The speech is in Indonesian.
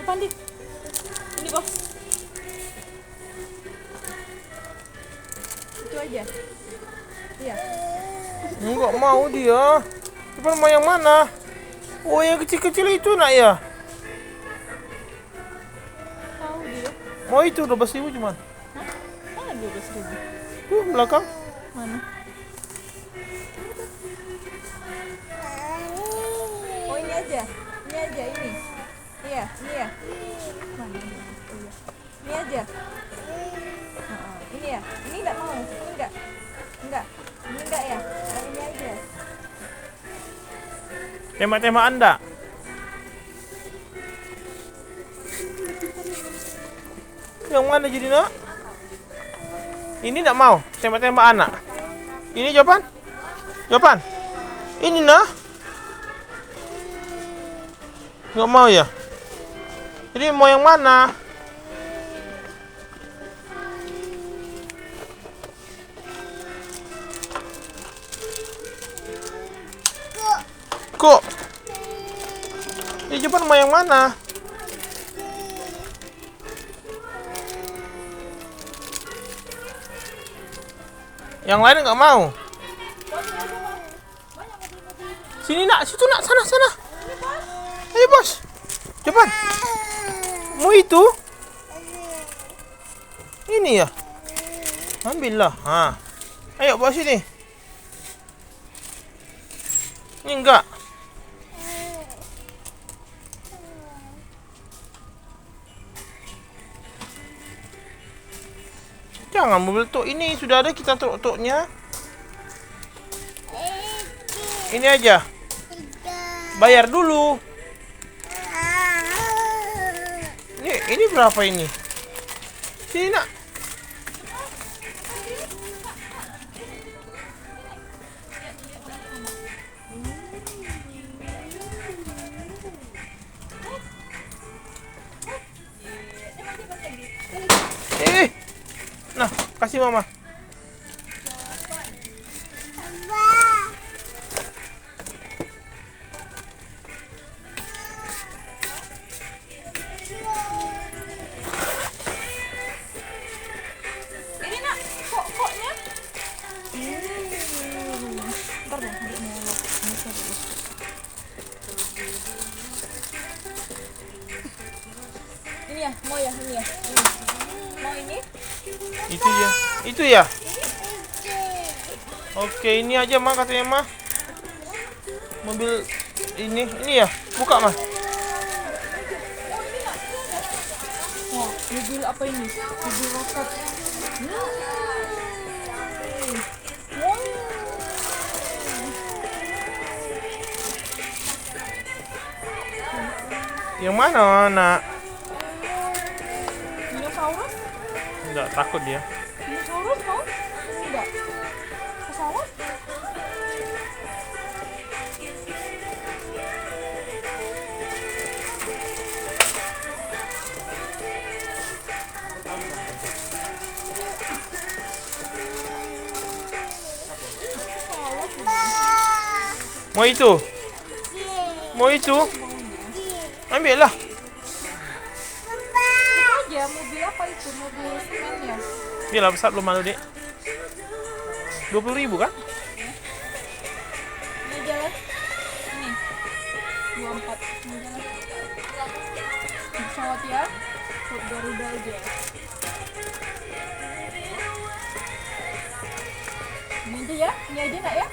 Depan di. Ini bos. Itu aja. Iya. Enggak mau dia. Cuman mau yang mana? Oh, yang kecil-kecil itu nak ya. Tahu dia. Mau itu 12.000 cuman. Hah? Mana 12.000? Belakang. Mana? Oh ini aja. Ini aja ini. Iya, ini ya. Mana? Oh, iya. Ini aja. Ini ya. Ini enggak mau. Ini enggak. Enggak. Ini enggak ya. Yang ini aja. Tembak-tembakan enggak? Yang mana jadi nak? Ini enggak mau tembak-tembak anak. Ini jawaban? Jawaban? Ini nak? Enggak mau ya? Jadi mau yang mana? Kok? Ini jawaban mau yang mana? Yang lain nggak mau. Sini nak, situ nak, sana sana. Ayo bos, cepat. Mau itu? Ini ya. Ambillah. Ha. Ayo bawa sini. Ini enggak. Jangan mobil tok ini sudah ada kita tok-toknya. Ini aja. Bayar dulu. Ini berapa ini? Sini nak. Nah, kasih mama. Ini nak, koknya. Ntar dong, dia mau lock. Ini ya, mau ya, ini ya. Mau ini? Itu ya. Itu ya. Oke, ini aja mah katanya mah. Mobil ini ya. Buka mah. Wah, mobil apa ini? Mobil roket. Yang mana nak? Dinosaurus? Enggak, takut dia. Dinosaurus mau? Enggak. Pesawat? Mau itu? Mau itu? Ambil lah. Itu aja, mobil apa itu? Mobil semen ya? Bila besar belum malu dek. 20.000 kan? Ini jalan. Ini. 24. Ini jalan. Pesawat ya? Garuda aja. Ini aja ya? Ini aja nak ya?